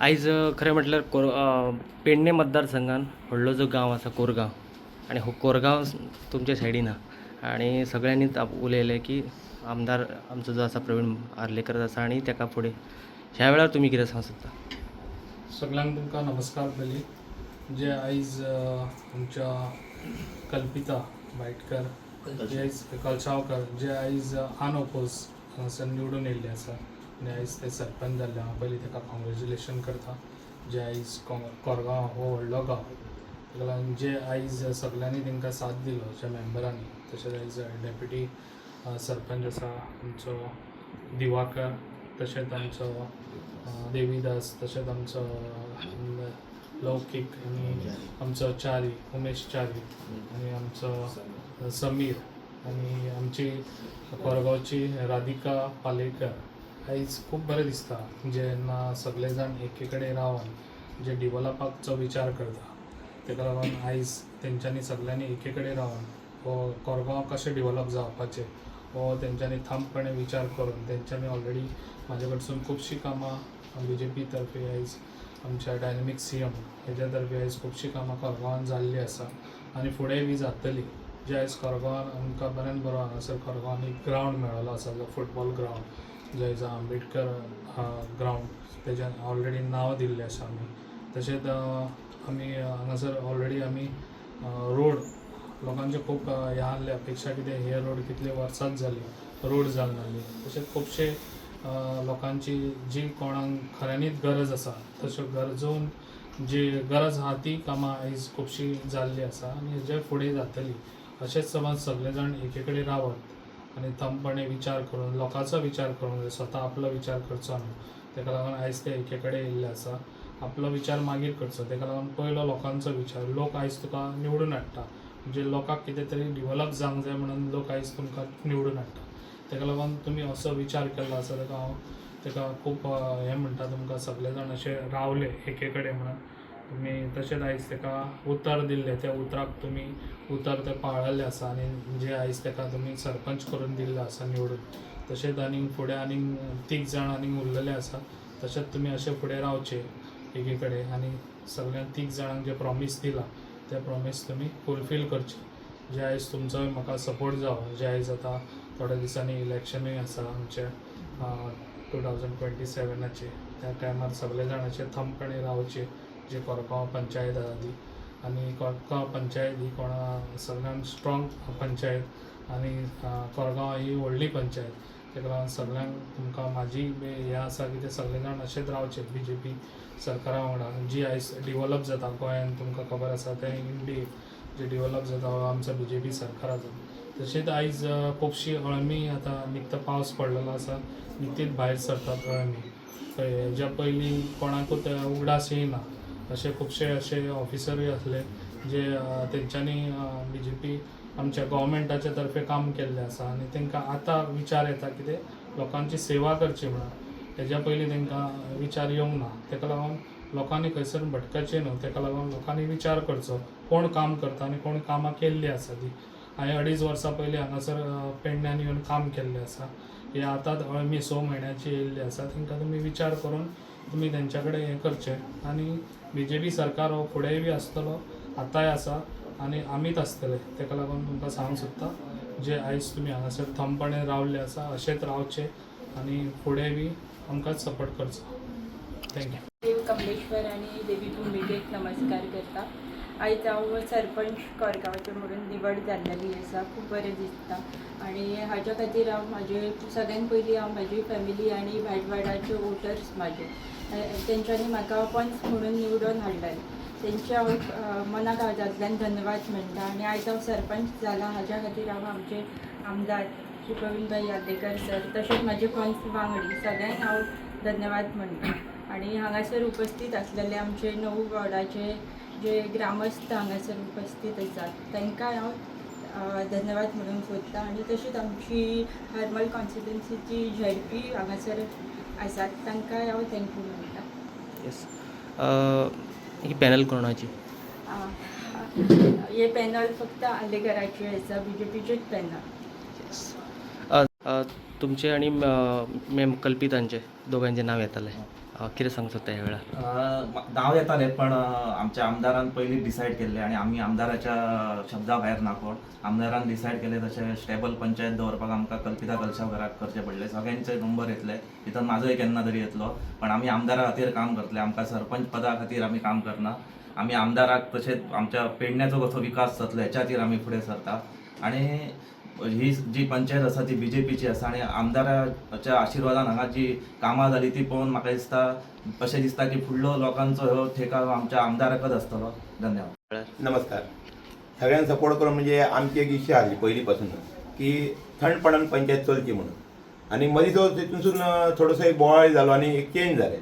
आयज खरें म्हटल्यार पेडणे मतदारसंघान व्हडलो जो गांव आसा कोरगांव, आनी हो कोरगांव तुमचे सायडीन आहा आनी सगळ्यांनीच उलयलें की आमदार आमचो जो आसा प्रवीण आर्लेकर आसा आनी तेका फुडें. ह्या वेळार तुमी कितें सांगूंक सोदता? सगळ्यांक तुमकां नमस्कार पयली. जे आयज आमच्या कल्पिता भाटकर जे आयज कलसावकर जे आयज अनओपोज हांगासर निवडून येयल्ले आसा आनी आयज ते सरपंच जाल्ले. हांव पयलीं ताका कॉंग्रेच्युलेशन करता. जे आयज कोरगांव हो व्हडलो गांव, ताका लागून जे आयज सगळ्यांनी तांकां साथ दिलो ज्या मेंबरांनी, तशेंच आयज डेप्युटी सरपंच आसा आमचो दिवाकर, तशेंच आमचो देवीदास, तशेंच आमचो लौकीक आनी आमचो च्यारी उमेश च्यारी आनी आमचो समीर आनी आमची कोरगांवची राधिका पालेकर. आयज खूब बरें दिसता जेन्ना सगळे जाण एके कडेन रावन जे डिवॅलपाचो विचार करता. ताका लागून आयज तेंच्यांनी सगळ्यांनी एके कडेन रावन हो कोरगांव कशें डिवॅलप जावपाचें हो तेंच्यांनी ठामपणे विचार करून तेंच्यांनी ऑलरेडी म्हाजे कडसून खुबशीं कामां BJP तर्फे आयज आमच्या डायनॅमीक CM हेज्या तर्फे आयज खुबशीं कामां कोरगांवान जाल्लीं आसा आनी फुडें बी जातलीं. जे आयज कोरगांवान आमकां बऱ्यान बरो हांगासर कोरगांवान एक ग्रावंड मेळ्ळो आसा जो फुटबॉल ग्रावंड, जो आयज आंबेडकर ग्रावंड तेज्यान ऑलरेडी नांव दिल्लें आसा आमी. तशेंच आमी हांगासर ऑलरेडी आमी रोड लोकांचे खूब हें आसलें अपेक्षा कितें हे रोड कितले वर्सांच जाली रोड जावन नासली. तशेंच खुबशे लोकांची जी कोणाक खऱ्यांनीच गरज आसा तश्यो गरजून जी गरज आहा ती कामां आयज खुबशीं जाल्लीं आसा आनी हेजे फुडें जातलीं. अशेंच समज सगळे जाण एके कडेन रावत आनी थमपणे विचार करून लोकांचो विचार करून स्वता आपलो विचार करचो न्हू. ताका लागून आयज ते एके कडेन येयल्ले आसा. आपलो विचार मागीर करचो. ताका लागून पयलो लोकांचो विचार. लोक आयज तुका निवडून हाडटा म्हणजे लोकांक कितें तरी डिवॅलप जावंक जाय म्हणून लोक आयज तुमकां निवडून हाडटा. ताका लागून तुमी असो विचार केल्लो आसा ताका हांव ताका खूब हें म्हणटा तुमकां सगळे जाण अशे रावले एके कडेन म्हणून तुमी तशेंच आयज ताका उतर दिल्लें. त्या उतराक तुमी उतर तें पाळलेलें आसा आनी जे आयज ताका तुमी सरपंच करून दिल्लो आसा निवडून. तशेंच आनीक फुडें आनीक 3 जाण आनीक उरलेले आसा. तशेंच तुमी अशे फुडें रावचे एके कडेन आनी सगळ्यांक 3 जाणांक जे प्रॉमीस दिला ते प्रॉमीस तुमी फुलफील करचे. जे आयज तुमचोय म्हाका सपोर्ट जावं. जे आयज आतां थोड्या दिसांनी इलेक्शनूय आसा आमचे 2027चे. त्या टायमार सगळे जाण अशे थमपणे रावचे जे कोरगांव पंचायत आसा ती. आनी कोरगांव पंचायत ही सगळ्यांत स्ट्रॉंग पंचायत आनी कोरगांव ही व्हडली पंचायत. ताका लागून सगळ्यांक तुमकां म्हाजी हें आसा की ते सगळे जाण अशेंच रावचे BJP सरकारा वांगडा. जी आयज डिवॅलप जाता गोंयांत तुमकां खबर आसा तें इंडियेक जे डिवॅलप जाता हो आमचो BJP सरकाराचो. तशेंच आयज खुबशीं अळमी आतां निकतो पावस पडलेलो आसा निकतीच भायर सरतात अळमी. हेज्या पयलीं कोणाकूच उगडास येयना अशे खुबशे अशे ऑफिसरूय आसले जे तेंच्यांनी BJP आमच्या गव्हर्मेंटाच्या तर्फे काम केल्लें आसा आनी तांकां आतां विचार येता कितें लोकांची सेवा करची म्हणून. हेज्या पयलीं तांकां विचार येवंक ना. ताका लागून लोकांनी खंयसर भटकचें न्हू. ताका लागून लोकांनी विचार करचो कोण काम करता आनी कोण कामां केल्लीं आसा ती. हांवें 2.5 वर्सां पयलीं हांगासर पेडण्यान येवन काम केल्लें आसा. हे आतांच अळमी 6 म्हयन्याची येयल्ली आसा. तांकां तुमी विचार करून तुमी तेंच्या कडेन हें करचें आनी BJP सरकार हो फुडेंय बी आसतलो, आतांय आसा आनी आमीच आसतले. ताका लागून तुमकां सांगूंक सोदता जे आयज तुमी हांगासर थमपणे रावल्ले आसा अशेंच रावचे आनी फुडें बी आमकांच सपोर्ट करचो. थँक्यू. देव कमलेश्वर आणि देवी भुमिकेक नमस्कार करता. आयज हांव सरपंच कोरगांवचें म्हणून निवड जाल्लेली आसा. खूब बरें दिसता आनी हाज्या खातीर हांव म्हाजे सगळ्यान पयलीं हांव म्हाजी फॅमिली आनी भायटवाडाचे वोटर्स म्हाजे तेंच्यांनी म्हाका पंच म्हणून निवडून हाडलें. तेंचे हांव मनाकाळजांतल्यान धन्यवाद म्हणटा आनी आयज हांव सरपंच जाला हाज्या खातीर हांव आमचे आमदार श्री प्रवीणभाई आर्लेकर सर तशेंच म्हाजे पंच वांगडी सगळ्यांक हांव धन्यवाद म्हणटा. आनी हांगासर उपस्थित आसलेले आमचे 9 वॉर्डाचे जे ग्रामस्थ हांगासर उपस्थित आसात तांकां हांव धन्यवाद म्हणूंक सोदता. आनी तशीच आमची हरमल कॉन्स्टिट्युन्सीची ZP हांगासर आसात तांकांय हांव थँक्यू म्हणटा. येस. ही पॅनल कोणाची? हे पॅनल फक्त आर्लेकराची आसा, BJPचेच पॅनल. तुमचे आनी कल्पितांचे दोगांचें नांव येतालें. कितें सांगू सोदता ह्या वेळार? नांव येतालें पण आमच्या आमदारान पयलीं डिसायड केल्लें आनी आमी आमदाराच्या शब्दा भायर ना कोण आमदारान डिसायड केलें तशें स्टेबल पंचायत दवरपाक आमकां कल्पिता कलशावकराक करचें पडलें. सगळ्यांचे नंबर येतले, तितून म्हाजोय केन्ना तरी येतलो, पण आमी आमदारा खातीर काम करतले. आमकां सरपंच पदा खातीर आमी काम करना. आमी आमदाराक तशेंच आमच्या पेडण्याचो कसो विकास जातलो हेच्या खातीर आमी फुडें सरता. आनी ही जी पंचायत आसा ती BJPची आसा आनी आमदाराच्या आशिर्वादान हांगा जी कामां जाली ती पळोवन म्हाका दिसता अशें दिसता की फुडलो लोकांचो ह्यो ठेका आमच्या आमदाराकच आसतलो. धन्यवाद. नमस्कार. सगळ्यांना सपोर्ट करून म्हणजे आमची एक इच्छा आली पहिलीपासून की थंडपणान पंचायत चलची म्हणून आणि मदीं तो तितूनसून थोडोसो एक बोवाळ जालो आणि एक चेंज जालें.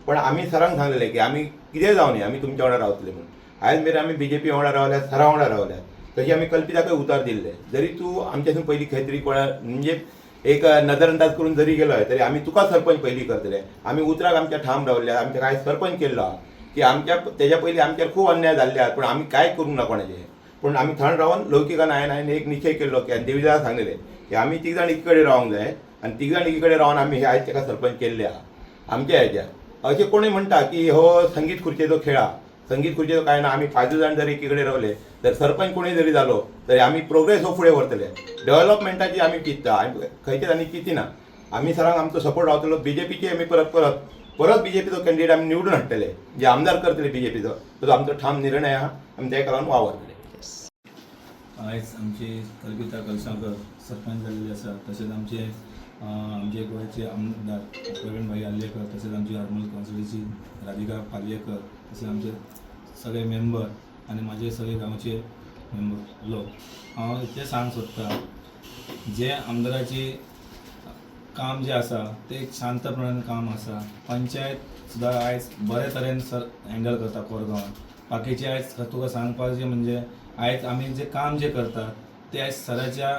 पण आमी सरांक सांगलेलें की आमी कितेंय जावं न्ही आमी तुमच्या वांगडा रावतले म्हणून. आयज मेरेन आमी BJP वांगडा रावल्यात, सरा वांगडा रावल्यात. तशी आमी कल्पिताकय उतार दिल्ले. जरी तूं आमच्यासून पयलीं खंय तरी कोणा म्हणजे एक नजरअंदाज करून जरी गेलो तरी आमी तुका सरपंच पयलीं करतले. आमी उतराक आमच्या ठाम रावल्यात. आमच्या काय सरपंच केल्लो आहा की आमच्या तेच्या पयलीं आमचेर खूब अन्याय जाल्ले आहात, पण आमी कांय करूंक ना कोणाचें. पण आमी थंड रावन लौकिकान हांवें एक निश्चय केल्लो की देविदास सांगलेलें की आमी तीग जाण एकी कडेन रावंक जाय आनी तीग जाण एकी कडेन रावन आमी आयज ताका सरपंच केल्ले आहा आमच्या हेच्या. अशें कोणूय म्हणटा की हो संगीत खुर्चेचो खेळ आहा. संगीत खुर्चेचो काय ना. आमी 5 जाण जर एकी कडेन रावले तर सरपंच कोणूय जरी जालो तरी आमी प्रोग्रेस हो फुडें व्हरतले. डेव्हलपमेंटाची आमी चिंतता, खंयचेच आनी चिंतिना. आमी सरांक आमचो सपोर्ट रावतलो. BJPचे आमी परत BJPचो कॅन्डिडेट आमी निवडून हाडटले, जे आमदार करतले BJPचो. तो आमचो ठाम निर्णय आहा. आमी तेका लागून वावरतले. आयज आमची कल्पिता कलशावकर सरपंच जाल्ली आसा. तशेंच आमचे गोंयचे आमदार प्रवीण भाई आल्लेकर, तशेंच आमची हरमल कौन्सिलीची राधिका पालयेकर, तशेंच आमचे सगळे मेंबर आनी म्हाजे सगळे गांवचे मेंबर लोक. हांव इतलें सांग सोदता, जे आमदाराची काम जे आसा ते एक शांतपणान काम आसा. पंचायत सुद्दां आयज बरे तरेन हँडल करता कोरगांवान. बाकीचे आयज तुका सांगपाचें म्हणजे आयज आमी जे काम जे करता ते आयज सराच्या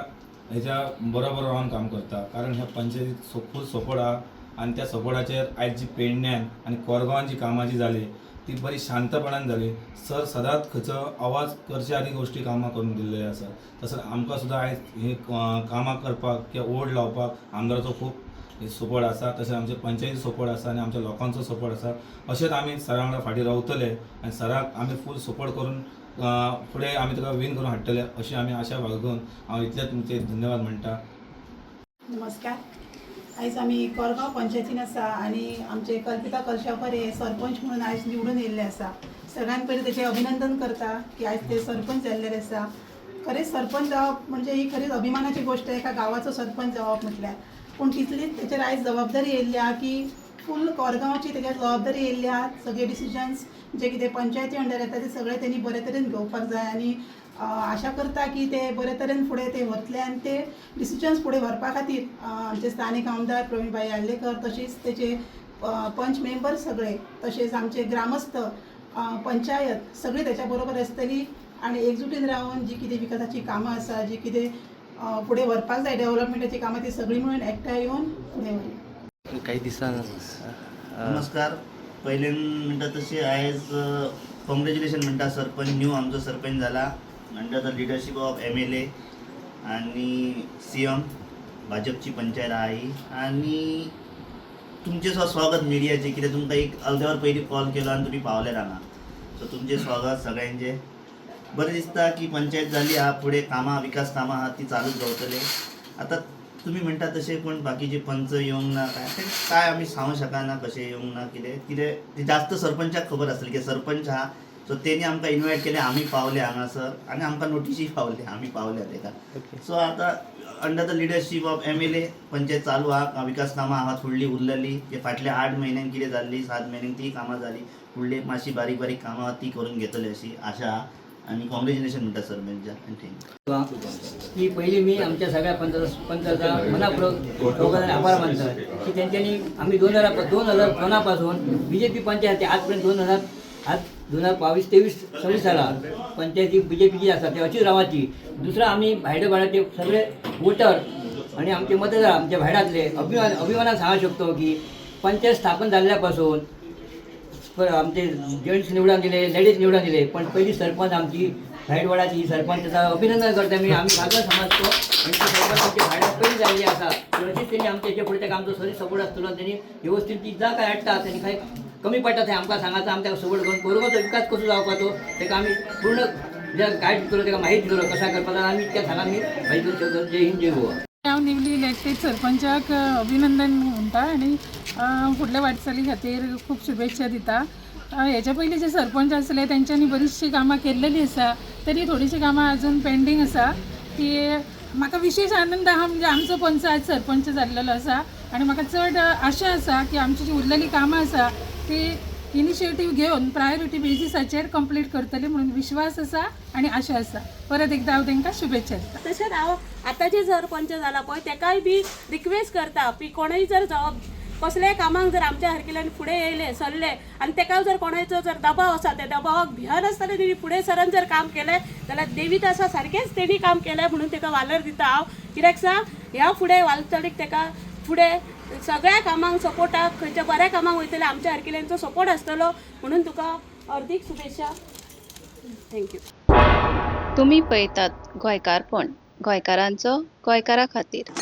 हेच्या बरोबर रावन काम करता. कारण ह्या पंचायतीत फूल सपोर्ट आहा आनी त्या सपोर्टाचेर आयज जी पेडण्यान आनी कोरगांवान जी कामां जी जाली ती बरी शांतपणान जाली. सर सदांच खंयचो आवाज करच्या आदी गोश्टी कामां करून दिल्ले आसा. तसोच आमकां सुद्दां आयज ही कामां करपाक किंवा ओड लावपाक आमदाराचो खूब सपोर्ट आसा. तशेंच आमच्या पंचायतीचो सपोर्ट आसा आनी आमच्या लोकांचो सपोर्ट आसा. अशेंच आमी सरा वांगडा फाटीं रावतले आनी सराक आमी फूल सपोर्ट करून फुडें आमी ताका विन करून हाडटले अशी आमी आशा बाळगून हांव इतलेच तुमचे धन्यवाद म्हणटा. नमस्कार. आयज आमी कोरगांव पंचायतीन आसा आनी आमचे कल्पिता कलशावकर हे सरपंच म्हणून आयज निवडून येयल्ले आसा. सगळ्यान पयलीं तेचें अभिनंदन करता की आयज ते सरपंच जाल्ले आसा. खरेंच सरपंच जावप म्हणजे ही खरीच अभिमानाची गोष्ट एका गांवाचो सरपंच जावप म्हटल्यार. पूण तितलीच तेचेर आयज जबाबदारी येयल्ली आहा की फूल कोरगांवाची तेजेर जबाबदारी येयल्ली आहा. सगळे डिसिजन्स जे कितें पंचायती अंडर येता ते सगळे तेणी बरे तरेन घेवपाक जाय आनी आशा करता की ते बरे तरेन फुडें ते व्हरतले आनी ते डिसिजन्स फुडें व्हरपा खातीर आमचे स्थानीक आमदार प्रवीण भाई आल्लेकर, तशेंच तेचे पंच मेंबर सगळे, तशेंच आमचे ग्रामस्थ, पंचायत सगळी तेच्या बरोबर आसतली आनी एकजुटीन रावन जी कितें विकासाची कामां आसा, जी कितें फुडें व्हरपाक जाय डेव्हलपमेंटाची कामां ती सगळीं मेळून एकठांय येवन फुडें व्हरली. काही दिसान नमस्कार. पयलें म्हणटा तशें आयज कॉंग्रॅच्युलेशन म्हणटा सरपंच न्यू आमचो सरपंच जाला under the leadership of MLA आनी CM भाजपची पंचायत आहा ही. आनी तुमचें स्वागत मिडियाचें, कित्याक तुमकां एक अर्देवर पयलीं कॉल केलो आनी तुमी पावले हांगा. सो तुमचें स्वागत सगळ्यांचें. बरें दिसता की पंचायत जाली आहा, फुडें कामां विकास कामां आहा ती चालूच रावतले. आतां तुमी म्हणटा तशें कोण बाकीचे पंच येवंक ना काय आमी सांगूं शकना कशें येवंक ना कितें ते जास्त सरपंचाक खबर आसतलें की सरपंच आहा. सो तेणी आमकां इन्वायट केलें, आमी पावले हांगासर आनी आमकां नोटिसूय पावले, आमी पावल्या तेका. सो आतां under the leadership of MLA panchayat चालू आहा. विकास कामां आहा फुडली उरलेली ते फाटल्या 8 म्हयन्यांक कितें जाल्ली, 7 म्हयन्यांक ती कामां जाली. फुडली मातशी बारीक बारीक कामां ती करून घेतली अशी आशा आहा. आणि कॉंग्रॅच्युलेशन म्हणटा सरपंचा आणि थँक्यू. की पहिली मी आमच्या सगळ्या पंचाचा मनापूर्वक लोकांना आभार मानतात की त्यांच्यानी आम्ही 2002 BJP पंचायत आजपर्यंत 2022-23 साला पंचायत ही BJPची आसा ते अशीच रावाची. दुसरा आम्ही भायडे सगळे वोटर आणि आमचे मतदार आमच्या भायडातले अभिमानान सांगू शकतो की पंचायत स्थापन झाल्यापासून आमचे जेंट्स निवडून दिले, लेडीज निवडून दिले, पण पहिली सरपंच आमची भायडवाडाची सरपंचाचं अभिनंदन करता मी आम्ही भागवत समजतो आणि ती सरपंचाची भाड्यात पहिली झालेली असा अशीच त्यांनी आमच्या याच्या पुढे आमचं सरी सपोर्ट असतो त्यांनी व्यवस्थित ती जा काय हाडटा त्यांनी काही कमी पडटा थंय आमकां सांगायचं आमच्या सोबत घेऊन कोरगांवचो विकास कसो जावपा तो तेका आम्ही पूर्ण ज्या गायड दितलो तेका माहिती दितलो कसा करपाचा आम्ही इतक्या सांगा मी माहिती जय हिंद जय गोवा. हांव निवली इलेक्टेड सरपंचाक अभिनंदन म्हणटा आनी फुडल्या वाटचाली खातीर खूब शुभेच्छा दिता. हेच्या पयलीं जे सरपंच आसले तेंच्यांनी बरीचशी कामां केल्लेली आसा तरी थोडीशीं कामां अजून पेंडींग आसा ती म्हाका विशेष आनंद आहा म्हणजे आमचो पंच आज सरपंच जाल्लेलो आसा आनी म्हाका चड आशा आसा की आमची जी उरलेली कामां आसा ती इनिशिएटीव घेवन प्रायोरिटी बेसिसाचेर कंप्लीट करतली म्हणून विश्वास आसा आनी आशा आसा. परत एकदा हांव तांकां शुभेच्छा दिता. तशेंच हांव आतांचे सरपंच जाला पळय तेकाय बी रिक्वेस्ट करता की कोणूय जर कसलेय कामाक जर आमच्या हरकिल्यान फुडें येयले सरले आनी तेका जर कोणाचो जर दबाव आसा त्या दबावाक भियान आसतना तेणी फुडें सरून जर काम केलें जाल्यार देवीत आसा सारकेंच तेणी काम केलें म्हणून तेका वालोर दिता हांव. कित्याक सांग ह्या फुडें वालतडीक तेका फुडें सगळ्या कामांक सपोर्टाक खंयच्या बऱ्या कामाक वयतले आमच्या हरकिल्यांचो सपोर्ट आसतलो म्हणून तुका हार्दिक शुभेच्छा. थँक्यू. तुम्ही पळयतात गोंयकारपण गोंयकारांचो गोंयकारा खातीर.